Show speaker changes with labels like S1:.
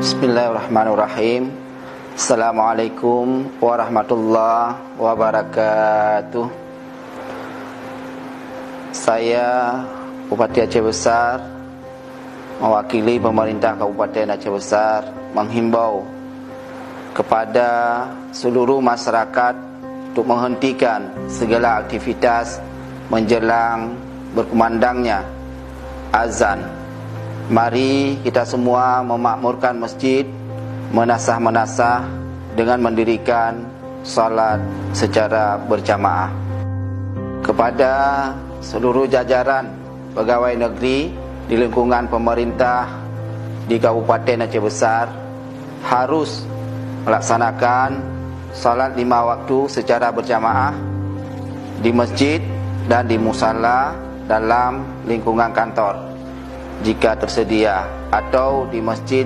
S1: Bismillahirrahmanirrahim. Assalamualaikum warahmatullahi wabarakatuh. Saya Bupati Aceh Besar, mewakili pemerintah Kabupaten Aceh Besar, menghimbau kepada seluruh masyarakat untuk menghentikan segala aktivitas menjelang berkumandangnya azan. Mari kita semua memakmurkan masjid, menasah-menasah dengan mendirikan salat secara berjamaah. Kepada seluruh jajaran pegawai negeri di lingkungan pemerintah di Kabupaten Aceh Besar, harus melaksanakan salat 5 waktu secara berjamaah di masjid dan di musala dalam lingkungan kantor jika tersedia, atau di masjid